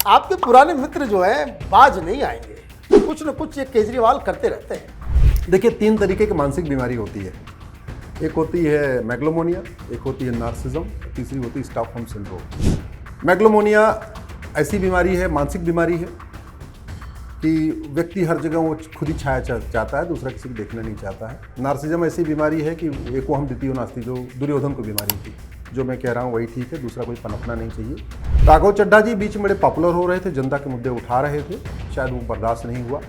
आपके पुराने मित्र जो हैं बाज नहीं आएंगे, कुछ न कुछ ये केजरीवाल करते रहते हैं। देखिए, तीन तरीके की मानसिक बीमारी होती है। एक होती है मैग्लोमोनिया, एक होती है नार्सिज्म, तीसरी होती है स्टॉकहोम सिंड्रोम। मैग्लोमोनिया ऐसी बीमारी है, मानसिक बीमारी है कि व्यक्ति हर जगह वो खुद ही छाया चाहता है, दूसरा किसी को देखना नहीं चाहता है। नार्सिज्म ऐसी बीमारी है कि एको हम द्वितीयो नास्ति, जो दुर्योधन को बीमारी थी। जो मैं कह रहा हूँ वही ठीक है, दूसरा कोई पनपना नहीं चाहिए। राघव चड्ढा जी बीच में बड़े पॉपुलर हो रहे थे, जनता के मुद्दे उठा रहे थे, शायद वो बर्दाश्त नहीं हुआ।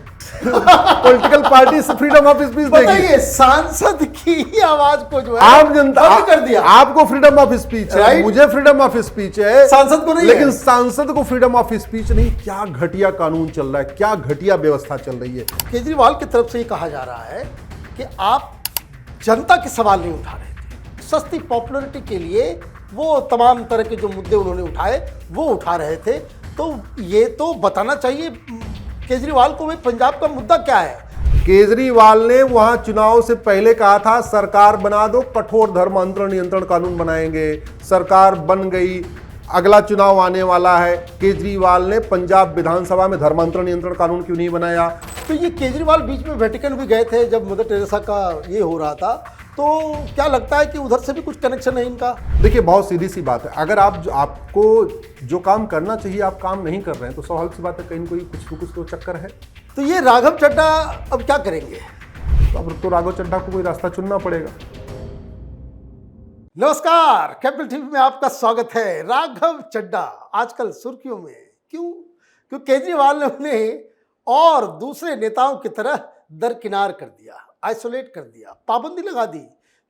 पॉलिटिकल पार्टी से फ्रीडम ऑफ स्पीच देगी, सांसद की आवाज को जो है आम जनता बंद कर दिया। आपको फ्रीडम ऑफ स्पीच है, मुझे फ्रीडम ऑफ स्पीच है, सांसद को नहीं, लेकिन सांसद को फ्रीडम ऑफ स्पीच नहीं। क्या घटिया कानून चल रहा है, क्या घटिया व्यवस्था चल रही है। केजरीवाल की तरफ से ये कहा जा रहा है कि आप जनता के सवाल नहीं उठा रहे थे, सस्ती पॉपुलैरिटी के लिए वो तमाम तरह के जो मुद्दे उन्होंने उठाए वो उठा रहे थे। तो ये तो बताना चाहिए केजरीवाल को भाई पंजाब का मुद्दा क्या है। केजरीवाल ने वहां चुनाव से पहले कहा था सरकार बना दो, कठोर धर्मांतरण नियंत्रण कानून बनाएंगे। सरकार बन गई, अगला चुनाव आने वाला है। केजरीवाल ने पंजाब विधानसभा में धर्मांतरण नियंत्रण कानून क्यों नहीं बनाया? तो ये केजरीवाल बीच में वेटिकन भी गए थे जब मदर टेरेसा का ये हो रहा था, तो क्या लगता है कि उधर से भी कुछ कनेक्शन है इनका? देखिए, बहुत सीधी सी बात है, अगर आपको जो काम करना चाहिए आप काम नहीं कर रहे हैं तो स्वाभाविक सी बात है कहीं कोई कुछ तो चक्कर है। तो ये राघव चड्ढा अब क्या करेंगे? तो अब तो राघव चड्ढा को कोई रास्ता चुनना पड़ेगा। नमस्कार, कैपिटल टीवी में आपका स्वागत है। राघव चड्ढा आजकल सुर्खियों में क्यों? क्योंकि केजरीवाल ने उन्हें और दूसरे नेताओं की तरह दरकिनार कर दिया, आइसोलेट कर दिया, पाबंदी लगा दी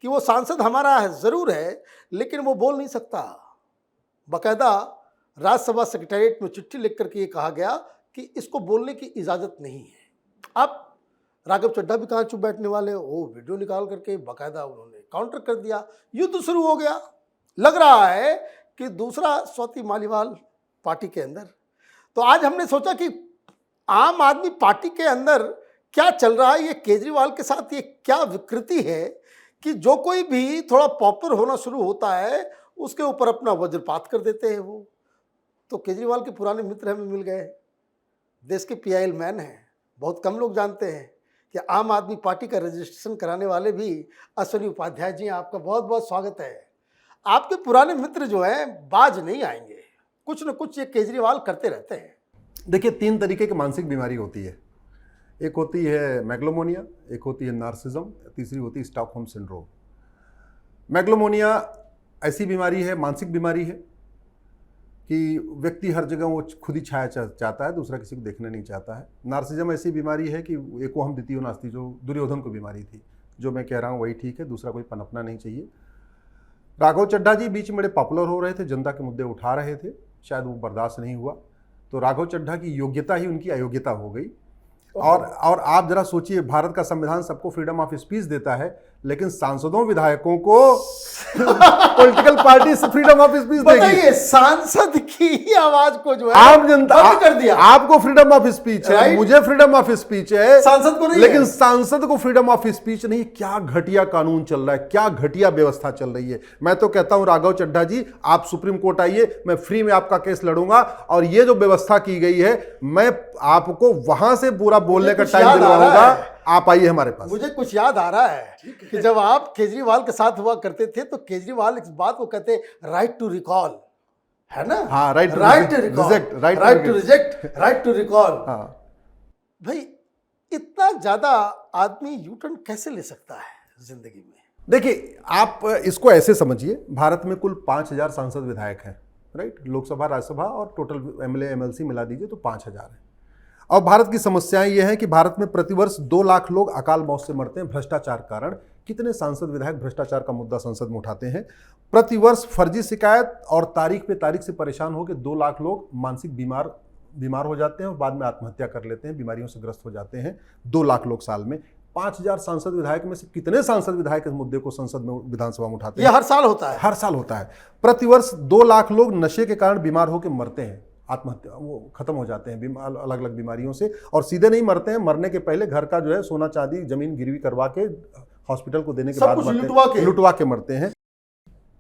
कि वो सांसद हमारा है, जरूर है, लेकिन वो बोल नहीं सकता। बाकायदा राज्यसभा सेक्रेटेरिएट में चिट्ठी लिख करके ये कहा गया कि इसको बोलने की इजाज़त नहीं है। अब राघव चड्ढा भी कहाँ चुप बैठने वाले, वो वीडियो निकाल करके बाकायदा उन्होंने काउंटर कर दिया। युद्ध शुरू हो गया। लग रहा है कि दूसरा स्वाति मालीवाल पार्टी के अंदर। तो आज हमने सोचा कि आम आदमी पार्टी के अंदर क्या चल रहा है, ये केजरीवाल के साथ ये क्या विकृति है कि जो कोई भी थोड़ा पॉपुलर होना शुरू होता है उसके ऊपर अपना वज्रपात कर देते हैं वो। तो केजरीवाल के पुराने मित्र हमें मिल गए, देश के पीआईएल मैन हैं। बहुत कम लोग जानते हैं कि आम आदमी पार्टी का रजिस्ट्रेशन कराने वाले भी अश्विनी उपाध्याय जी हैं। आपका बहुत बहुत स्वागत है। आपके पुराने मित्र जो हैं बाज नहीं आएंगे, कुछ न कुछ ये केजरीवाल करते रहते हैं। देखिए, तीन तरीके की मानसिक बीमारी होती है। एक होती है मैग्लोमोनिया, एक होती है नार्सिज्म, तीसरी होती है स्टॉकहोम सिंड्रोम। मैग्लोमोनिया ऐसी बीमारी है, मानसिक बीमारी है कि व्यक्ति हर जगह वो खुद ही छाया चाहता है, दूसरा किसी को देखना नहीं चाहता है। नार्सिज्म ऐसी बीमारी है कि एको हम द्वितीयो नास्ति, जो दुर्योधन को बीमारी थी। जो मैं कह रहा हूँ वही ठीक है, दूसरा कोई पनपना नहीं चाहिए। राघव चड्ढा जी बीच में बड़े पॉपुलर हो रहे थे, जनता के मुद्दे उठा रहे थे, शायद वो बर्दाश्त नहीं हुआ। तो राघव चड्ढा की योग्यता ही उनकी अयोग्यता हो गई। और आप जरा सोचिए, भारत का संविधान सबको फ्रीडम ऑफ स्पीच देता है, लेकिन सांसदों विधायकों को पॉलिटिकल पार्टी से फ्रीडम ऑफ स्पीच देगी। सांसद की आवाज को जो है आम जनता बंद कर दिया। आपको फ्रीडम ऑफ स्पीच है, मुझे फ्रीडम ऑफ स्पीच है, सांसद को नहीं, लेकिन सांसद को फ्रीडम ऑफ स्पीच नहीं। क्या घटिया कानून चल रहा है, क्या घटिया व्यवस्था चल रही है। मैं तो कहता हूं राघव चड्ढा जी, आप सुप्रीम कोर्ट आइए, मैं फ्री में आपका केस लड़ूंगा। और ये जो व्यवस्था की गई है, मैं आपको वहां से पूरा बोलने का टाइम दिलवाऊंगा। आप आइए हमारे पास। मुझे कुछ याद आ रहा है कि जब आप केजरीवाल के साथ हुआ करते थे तो केजरीवाल इस बात को कहते राइट टू रिकॉल, है ना? हाँ, right to reject, right to recall. हाँ भाई, इतना ज्यादा आदमी यूटर्न कैसे ले सकता है जिंदगी में? देखिए, आप इसको ऐसे समझिए, भारत में कुल 5000 सांसद विधायक हैं, राइट? लोकसभा, राज्यसभा और टोटल एमएलए एमएलसी मिला दीजिए तो 5000 है। और भारत की समस्याएं ये हैं कि भारत में प्रतिवर्ष 2 लाख लोग अकाल मौत से मरते हैं भ्रष्टाचार कारण। कितने सांसद विधायक भ्रष्टाचार का मुद्दा संसद में उठाते हैं? प्रतिवर्ष फर्जी शिकायत और तारीख पे तारीख से परेशान होकर 2 लाख लोग मानसिक बीमार हो जाते हैं और बाद में आत्महत्या कर लेते हैं, बीमारियों से ग्रस्त हो जाते हैं। 2 लाख लोग साल में। 5000 सांसद विधायक में से कितने सांसद विधायक इस मुद्दे को संसद में, विधानसभा में उठाते हैं? यह हर साल होता है। हर साल होता है। प्रतिवर्ष 2 लाख लोग नशे के कारण बीमार होकर मरते हैं, आत्महत्या, वो खत्म हो जाते हैं अलग अलग बीमारियों से। और सीधे नहीं मरते हैं, मरने के पहले घर का जो है सोना चांदी जमीन गिरवी करवा के हॉस्पिटल को देने के बाद लुटवा के मरते हैं।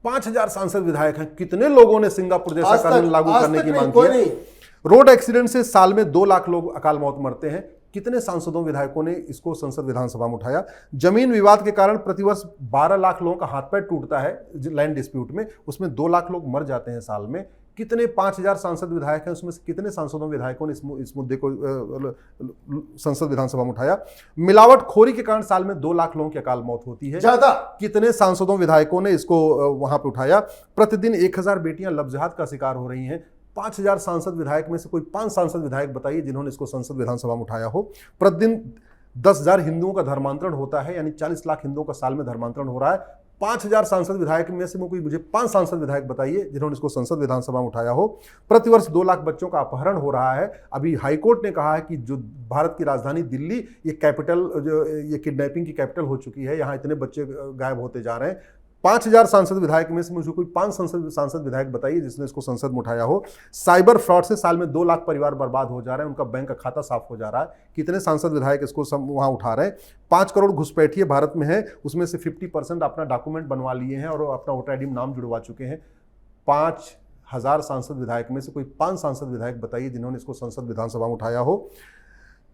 5000 सांसद विधायक हैं। कितने लोगों ने सिंगापुर जैसा कानून लागू करने की मांग की? रोड एक्सीडेंट से साल में 2 लाख लोग अकाल मौत मरते हैं। कितने सांसदों विधायकों ने इसको संसद विधानसभा में उठाया? जमीन विवाद के कारण प्रतिवर्ष 12 लाख लोगों का हाथ पैर टूटता है लैंड डिस्प्यूट में, उसमें 2 लाख लोग मर जाते हैं साल में। कितने 5000 सांसद विधायक हैं, उसमें से कितने सांसदों विधायकों ने इस मुद्दे को संसद विधानसभा में उठाया? मिलावटखोरी के कारण साल में 2 लाख लोगों की अकाल मौत होती है, ज्यादा। कितने सांसदों विधायकों ने इसको वहां पे उठाया? प्रतिदिन 1000 बेटियां लब्जहात का शिकार हो रही हैं। 5000 सांसद विधायक में से कोई 5 सांसद विधायक बताइए जिन्होंने इसको संसद विधानसभा में उठाया हो। प्रतिदिन 10,000 हिंदुओं का धर्मांतरण होता है, यानी 40 लाख हिंदुओं का साल में धर्मांतरण हो रहा है। 5000 सांसद विधायक में से कोई मुझे 5 सांसद विधायक बताइए जिन्होंने इसको संसद विधानसभा में उठाया हो। प्रतिवर्ष 2 लाख बच्चों का अपहरण हो रहा है। अभी हाईकोर्ट ने कहा है कि जो भारत की राजधानी दिल्ली ये कैपिटल, जो ये किडनैपिंग की कैपिटल हो चुकी है, यहाँ इतने बच्चे गायब होते जा रहे हैं। 5000 सांसद विधायक में से मुझे कोई 5 सांसद विधायक बताइए जिसने इसको संसद में उठाया हो। साइबर फ्रॉड से साल में 2 लाख परिवार बर्बाद हो जा रहे हैं, उनका बैंक का खाता साफ हो जा रहा है। कितने सांसद विधायक इसको वहां उठा रहे हैं? 5 करोड़ घुसपैठिए भारत में है, उसमें से 50% अपना डॉक्यूमेंट बनवा लिए हैं और अपना वोटर आईडी में नाम जुड़वा चुके हैं। 5000 सांसद विधायक में से कोई 5 सांसद विधायक बताइए जिन्होंने इसको संसद विधानसभा में उठाया हो।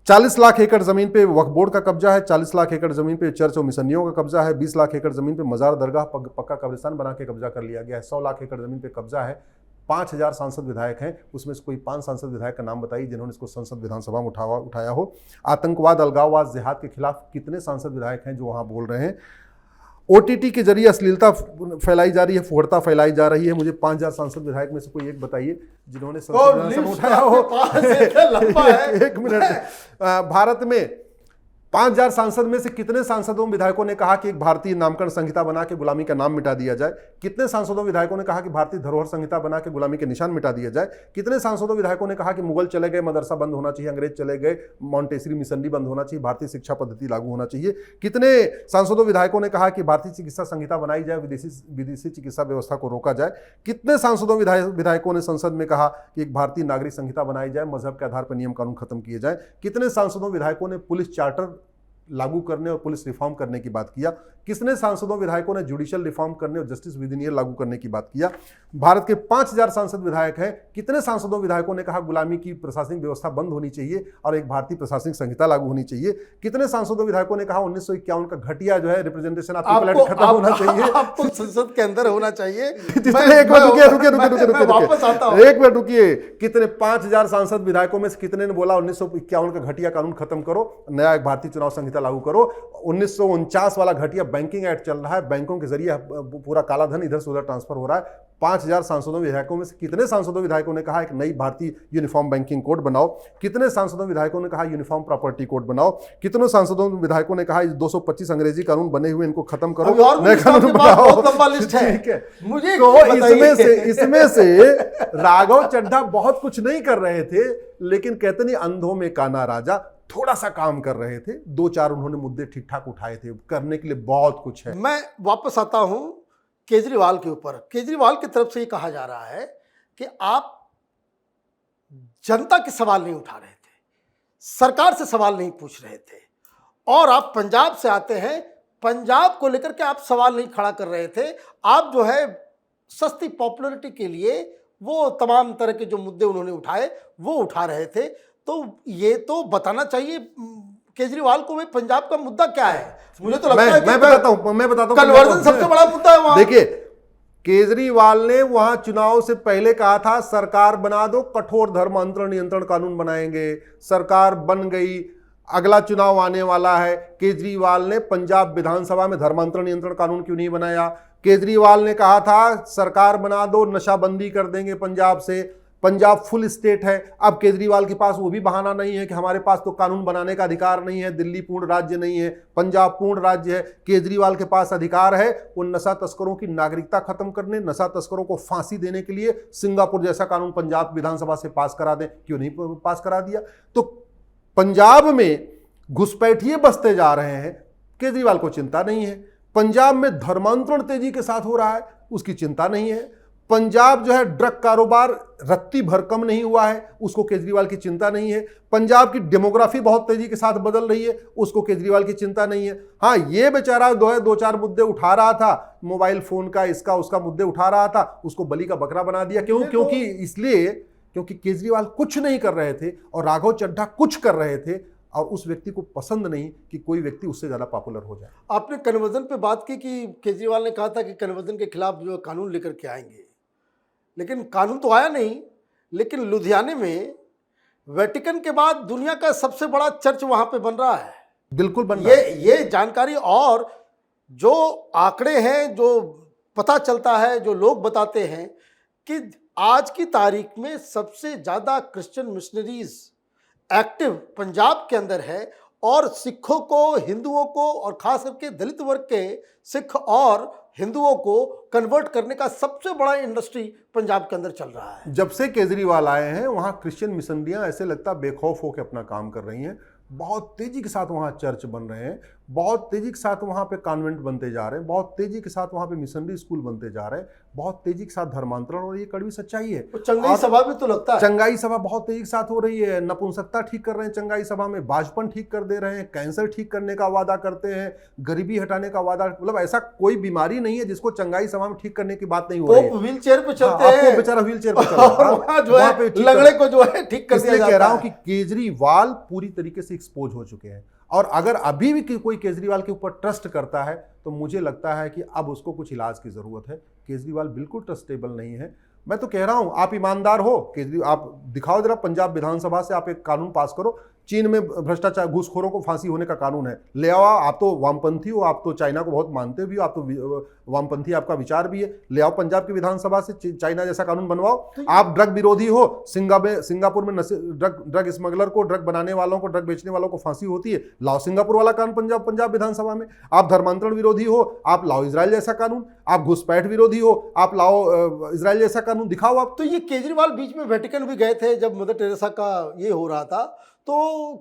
40 लाख एकड़ जमीन पे वक्फ बोर्ड का कब्जा है, 40 लाख एकड़ जमीन पे चर्च और मिशनियों का कब्जा है, 20 लाख एकड़ जमीन पे मजार दरगाह पक्का कब्रिस्तान बना के कब्जा कर लिया गया है, 100 लाख एकड़ जमीन पे कब्जा है। 5000 सांसद विधायक हैं, उसमें से कोई 5 सांसद विधायक का नाम बताइए जिन्होंने इसको संसद विधानसभा में उठाया हो। आतंकवाद, अलगाववाद, जिहाद के खिलाफ कितने सांसद विधायक हैं जो वहां बोल रहे हैं? ओटीटी के जरिए अश्लीलता फैलाई जा रही है, फुहड़ता फैलाई जा रही है। मुझे 5000 सांसद विधायक में से कोई एक बताइए जिन्होंने संसद विधानसभा में उठाया हो। एक मिनट। भारत में 5000 सांसद में से कितने सांसदों विधायकों ने कहा कि एक भारतीय नामकरण संहिता बना के गुलामी का नाम मिटा दिया जाए? कितने सांसदों विधायकों ने कहा कि भारतीय धरोहर संहिता बना के गुलामी के निशान मिटा दिया जाए? कितने सांसदों विधायकों ने कहा कि मुगल चले गए, मदरसा बंद होना चाहिए, अंग्रेज चले गए, मॉन्टेसरी मिशनरी बंद होना चाहिए, भारतीय शिक्षा पद्धति लागू होना चाहिए? कितने सांसदों विधायकों ने कहा कि भारतीय चिकित्सा संहिता बनाई जाए, विदेशी चिकित्सा व्यवस्था को रोका जाए? कितने सांसदों विधायकों ने संसद में कहा कि एक भारतीय नागरिक संहिता बनाई जाए, मजहब के आधार पर नियम कानून खत्म किए जाए? कितने सांसदों विधायकों ने पुलिस चार्टर लागू करने और पुलिस रिफॉर्म करने की बात किया? किसने सांसदों विधायकों ने जुडिशियल रिफॉर्म करने और जस्टिस विधिनियम लागू करने की बात किया? भारत के 5000 सांसद विधायक हैं, कितने सांसदों विधायकों ने कहा गुलामी की प्रशासनिक व्यवस्था बंद होनी चाहिए और एक भारतीय प्रशासनिक संहिता लागू होनी चाहिए? कितने सांसदों विधायकों ने कहा 1951 का घटिया जो है रिप्रेजेंटेशन ऑफ पीपल खत्म होना चाहिए, आपको संसद के अंदर होना चाहिए? एक मिनट रुकिए। कितने 5000 सांसद विधायकों में से कितने ने बोला 1951 का घटिया कानून खत्म करो, नया एक भारतीय चुनाव संहिता लागू करो? 1949 वाला घटिया बैंकिंग एक्ट चल रहा है, बैंकों के जरिए पूरा काला धन इधर से उधर ट्रांसफर हो रहा है। 5000 सांसदों विधायकों में से कितने सांसदों विधायकों ने कहा एक नई भारतीय यूनिफॉर्म बैंकिंग कोड बनाओ? कितने सांसदों विधायकों ने कहा यूनिफॉर्म प्रॉपर्टी कोड बनाओ? कितनों सांसदों विधायकों ने कहा 225 अंग्रेजी कानून बने हुए इनको खत्म करो, नए कानून बनाओ? ठीक है, मुझे तो इसमें से राघव चड्ढा बहुत कुछ नहीं कर रहे थे, लेकिन कहते नहीं अंधों में काना राजा, थोड़ा सा काम कर रहे थे। 2-4 उन्होंने मुद्दे ठीक ठाक उठाए थे, करने के लिए बहुत कुछ है। मैं वापस आता हूं केजरीवाल के ऊपर। केजरीवाल की तरफ से ये कहा जा रहा है कि आप जनता के सवाल नहीं उठा रहे थे, सरकार से सवाल नहीं पूछ रहे थे, और आप पंजाब से आते हैं, पंजाब को लेकर के आप सवाल नहीं खड़ा कर रहे थे। आप जो है सस्ती पॉपुलैरिटी के लिए वो तमाम तरह के जो मुद्दे उन्होंने उठाए वो उठा रहे थे। तो ये तो बताना चाहिए केजरीवाल को भाई पंजाब का मुद्दा क्या है। मुझे तो लगता है कि मैं बताता हूं कन्वर्जन सबसे बड़ा मुद्दा है वहां। देखिए, केजरीवाल ने वहां चुनाव से पहले कहा था सरकार बना दो, कठोर धर्मांतरण नियंत्रण कानून बनाएंगे। सरकार बन गई, अगला चुनाव आने वाला है। केजरीवाल ने पंजाब विधानसभा में धर्मांतरण नियंत्रण कानून क्यों नहीं बनाया? केजरीवाल ने कहा था सरकार बना दो, नशाबंदी कर देंगे पंजाब से, पंजाब फुल स्टेट है। अब केजरीवाल के पास वो भी बहाना नहीं है कि हमारे पास तो कानून बनाने का अधिकार नहीं है, दिल्ली पूर्ण राज्य नहीं है, पंजाब पूर्ण राज्य है। केजरीवाल के पास अधिकार है वो नशा तस्करों की नागरिकता खत्म करने, नशा तस्करों को फांसी देने के लिए सिंगापुर जैसा कानून पंजाब विधानसभा से पास करा दें। क्यों नहीं पास करा दिया? तो पंजाब में घुसपैठिए बसते जा रहे हैं, केजरीवाल को चिंता नहीं है। पंजाब में धर्मांतरण तेजी के साथ हो रहा है, उसकी चिंता नहीं है। पंजाब जो है ड्रग कारोबार रत्ती भर कम नहीं हुआ है, उसको केजरीवाल की चिंता नहीं है। पंजाब की डेमोग्राफी बहुत तेजी के साथ बदल रही है, उसको केजरीवाल की चिंता नहीं है। हाँ, ये बेचारा 2-4 मुद्दे उठा रहा था, मोबाइल फोन का, इसका उसका मुद्दे उठा रहा था, उसको बलि का बकरा बना दिया। क्यों? क्योंकि इसलिए क्योंकि केजरीवाल कुछ नहीं कर रहे थे और राघव चड्ढा कुछ कर रहे थे और उस व्यक्ति को पसंद नहीं कि कोई व्यक्ति उससे ज़्यादा पॉपुलर हो जाए। आपने कन्वर्जन पे बात की कि केजरीवाल ने कहा था कि कन्वर्जन के खिलाफ जो है कानून लेकर के आएंगे, लेकिन कानून तो आया नहीं। लेकिन लुधियाने में वेटिकन के बाद दुनिया का सबसे बड़ा चर्च वहां पे बन रहा है। बिल्कुल बन रहा है। ये जानकारी और जो आंकड़े हैं, जो पता चलता है, जो लोग बताते हैं कि आज की तारीख में सबसे ज़्यादा क्रिश्चियन मिशनरीज एक्टिव पंजाब के अंदर है और सिखों को, हिंदुओं को और खास करके दलित वर्ग के सिख और हिंदुओं को कन्वर्ट करने का सबसे बड़ा इंडस्ट्री पंजाब के अंदर चल रहा है। जब से केजरीवाल आए हैं वहाँ क्रिश्चियन मिशनरियाँ ऐसे लगता बेखौफ होकर अपना काम कर रही हैं। बहुत तेजी के साथ वहाँ चर्च बन रहे हैं, बहुत तेजी के साथ वहाँ पे कॉन्वेंट बनते जा रहे हैं, बहुत तेजी के साथ वहाँ पे मिशनरी स्कूल बनते जा रहे हैं, बहुत तेजी के साथ धर्मांतरण, और ये कड़वी सच्चाई है। चंगाई सभा भी तो लगता है, चंगाई सभा बहुत तेजी के साथ हो रही है। नपुंसकता ठीक कर रहे हैं चंगाई सभा में, बाजपन ठीक कर दे रहे हैं, कैंसर ठीक करने का वादा करते हैं, गरीबी हटाने का वादा, मतलब ऐसा कोई बीमारी नहीं है जिसको चंगाई सभा में ठीक करने की बात नहीं हो रही है। व्हील चेयर पे चलते हैं, बेचारा व्हील चेयर पे चल रहा है, जो है लंगड़े को जो है ठीक कर दिया जाता है। कह रहा हूं कि केजरीवाल पूरी तरीके से एक्सपोज हो चुके हैं और अगर अभी भी कोई केजरीवाल के ऊपर ट्रस्ट करता है तो मुझे लगता है कि अब उसको कुछ इलाज की जरूरत है। केजरीवाल बिल्कुल ट्रस्टेबल नहीं है। मैं तो कह रहा हूं आप ईमानदार हो, केजरीवाल आप दिखाओ जरा, पंजाब विधानसभा से आप एक कानून पास करो, चीन में भ्रष्टाचार घूसखोरों को फांसी होने का कानून है, ले आओ। आप तो वामपंथी हो, आप तो चाइना को बहुत मानते भी हो, आप तो वामपंथी आपका विचार भी है, ले आओ पंजाब की विधानसभा से चाइना जैसा कानून बनवाओ। आप ड्रग विरोधी हो, सिंगापुर में ड्रग स्मगलर को, ड्रग बनाने वालों को, ड्रग बेचने वालों को फांसी होती है, लाओ सिंगापुर वाला कानून पंजाब विधानसभा में। आप धर्मांतरण विरोधी हो, आप लाओ इजराइल जैसा कानून। आप घुसपैठ विरोधी हो, आप लाओ इजराइल जैसा कानून, दिखाओ आप। तो ये केजरीवाल बीच में वेटिकन भी गए थे जब मदर टेरेसा का ये हो रहा था, तो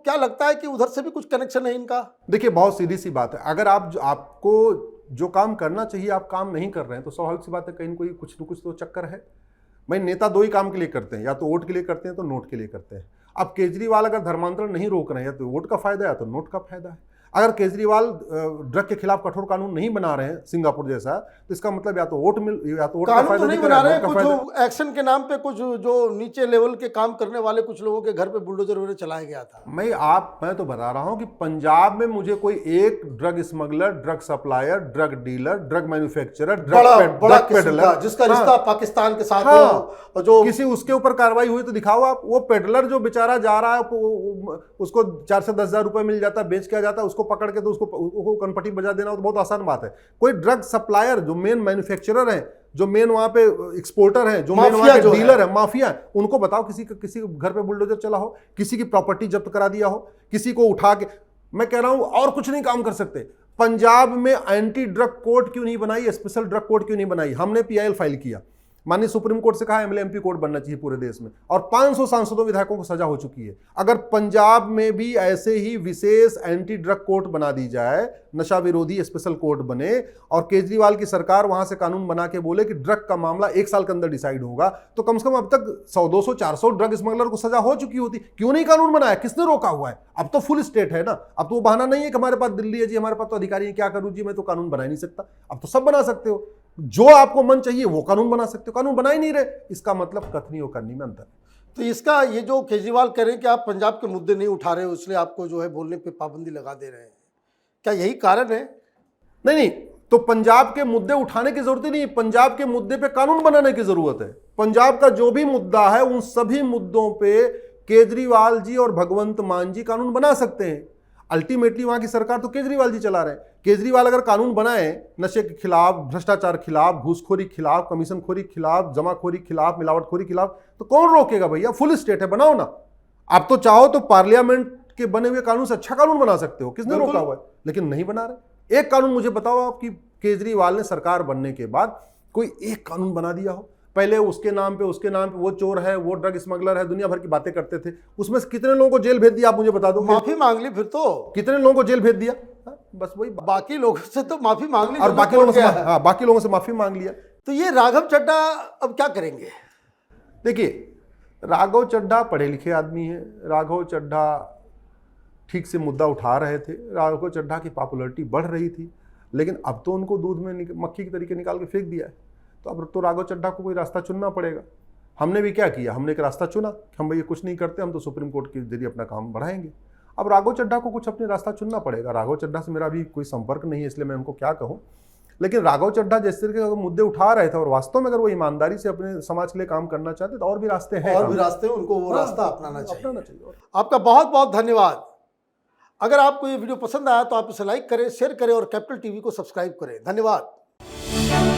क्या लगता है कि उधर से भी कुछ कनेक्शन है इनका? देखिए बहुत सीधी सी बात है, अगर आपको जो काम करना चाहिए आप काम नहीं कर रहे हैं तो स्वाभाविक सी बात है कहीं न कहीं कुछ न कुछ तो चक्कर है। भाई नेता दो ही काम के लिए करते हैं, या तो वोट के लिए करते हैं तो नोट के लिए करते हैं। अब केजरीवाल अगर धर्मांतरण नहीं रोक रहे हैं तो वोट का फायदा है या तो नोट का फायदा है। अगर केजरीवाल ड्रग के खिलाफ कठोर कानून नहीं बना रहे हैं सिंगापुर जैसा, तो इसका मतलब या तो वोट का फायदा नहीं बना रहे हैं, कुछ एक्शन के नाम पे कुछ जो नीचे लेवल के काम करने वाले कुछ लोगों के घर पे बुलडोजर वगैरह चलाया गया था। मैं तो बता रहा हूं कि पंजाब में मुझे कोई एक drug smuggler, drug supplier, drug dealer, drug manufacturer, drug peddler जिसका रिश्ता पाकिस्तान के साथ हो, जो किसी उसके ऊपर कार्रवाई हुई तो दिखाओ आप। वो पेडलर जो बेचारा जा रहा है उसको 4 से 10 हजार रुपए मिल जाता है, बेच किया जाता है, उसको पकड़ के तो उसको कनपटी बजा देना तो बहुत आसान बात है। कोई ड्रग सप्लायर जो मेन मैन्युफैक्चरर है, जो मेन वहां पे एक्सपोर्टर है, जो मेन वहां पे डीलर है, माफिया, उनको बताओ किसी घर पे बुलडोजर चला हो, किसी की प्रॉपर्टी जब्त करा दिया हो, किसी को उठा के, मैं कह रहा हूं और कुछ नहीं काम कर सकते। पंजाब में एंटी ड्रग कोर्ट क्यों नहीं बनाई, स्पेशल ड्रग कोर्ट क्यों नहीं बनाई? हमने पीआईएल फाइल किया, माननीय सुप्रीम कोर्ट से कहा एमएलए एमपी कोर्ट बनना चाहिए पूरे देश में, और 500 सांसदों विधायकों को सजा हो चुकी है। अगर पंजाब में भी ऐसे ही विशेष एंटी ड्रग कोर्ट बना दी जाए, नशा विरोधी स्पेशल कोर्ट बने, और केजरीवाल की सरकार वहां से कानून बना के बोले कि ड्रग का मामला 1 साल के अंदर डिसाइड होगा, तो कम से कम अब तक 100, 200, 400 ड्रग स्मगलर को सजा हो चुकी होती। क्यों नहीं कानून बनाया? किसने रोका हुआ है? अब तो फुल स्टेट है ना, अब तो वो बहाना नहीं है कि हमारे पास दिल्ली है जी, हमारे पास तो अधिकारी है, क्या करूं जी, मैं तो कानून बना ही नहीं सकता। अब तो सब बना सकते हो, जो आपको मन चाहिए वो कानून बना सकते हो। कानून बना ही नहीं रहे, इसका मतलब कथनी और करनी में अंतर है। तो इसका ये जो केजरीवाल कह रहे हैं कि आप पंजाब के मुद्दे नहीं उठा रहे हो, इसलिए आपको जो है बोलने पे पाबंदी लगा दे रहे हैं, क्या यही कारण है? नहीं, तो पंजाब के मुद्दे उठाने की जरूरत ही नहीं, पंजाब के मुद्दे पे कानून बनाने की जरूरत है। पंजाब का जो भी मुद्दा है उन सभी मुद्दों पे केजरीवाल जी और भगवंत मान जी कानून बना सकते हैं। अल्टीमेटली वहां की सरकार तो केजरीवाल जी चला रहे हैं। केजरीवाल अगर कानून बनाए नशे के खिलाफ, भ्रष्टाचार खिलाफ, घूसखोरी खिलाफ, कमीशनखोरी खिलाफ, जमाखोरी खिलाफ, मिलावटखोरी खिलाफ, तो कौन रोकेगा भैया? फुल स्टेट है, बनाओ ना। आप तो चाहो तो पार्लियामेंट के बने हुए कानून से अच्छा कानून बना सकते हो, किसने रोका हुआ है? लेकिन नहीं बना रहे। एक कानून मुझे बताओ आपकी केजरीवाल ने सरकार बनने के बाद कोई एक कानून बना दिया हो? पहले उसके नाम पे वो चोर है, वो ड्रग स्मगलर है, दुनिया भर की बातें करते थे, उसमें से कितने लोगों को जेल भेज दिया? आप मुझे बता दो। माफी मांग ली फिर तो, कितने लोगों को जेल भेज दिया? बस वही, बाकी लोगों से तो माफी मांग ली, और बाकी लोगों से माफी मांग लिया। तो ये राघव चड्ढा अब क्या करेंगे? देखिए, राघव चड्ढा पढ़े लिखे आदमी है, राघव चड्ढा ठीक से मुद्दा उठा रहे थे, राघव चड्ढा की पॉपुलैरिटी बढ़ रही थी, लेकिन अब तो उनको दूध में मक्खी की तरीके निकाल के फेंक दिया है। तो अब तो राघव चड्ढा को कोई रास्ता चुनना पड़ेगा। हमने भी क्या किया, हमने एक रास्ता चुना कि हम भैया कुछ नहीं करते, हम तो सुप्रीम कोर्ट के जरिए अपना काम बढ़ाएंगे। अब राघव चड्ढा को कुछ अपने रास्ता चुनना पड़ेगा। राघव चड्ढा से मेरा भी कोई संपर्क नहीं है, इसलिए मैं उनको क्या कहूँ। लेकिन राघव चड्ढा जिस तरीके के मुद्दे उठा रहे थे और वास्तव में अगर वो ईमानदारी से अपने समाज के लिए काम करना चाहते तो और भी रास्ते हैं, और भी रास्ते हैं, उनको वो रास्ता अपनाना चाहिए। चाहिए। आपका बहुत बहुत धन्यवाद। अगर आपको ये वीडियो पसंद आया तो आप इसे लाइक करें, शेयर करें और कैपिटल टीवी को सब्सक्राइब करें। धन्यवाद।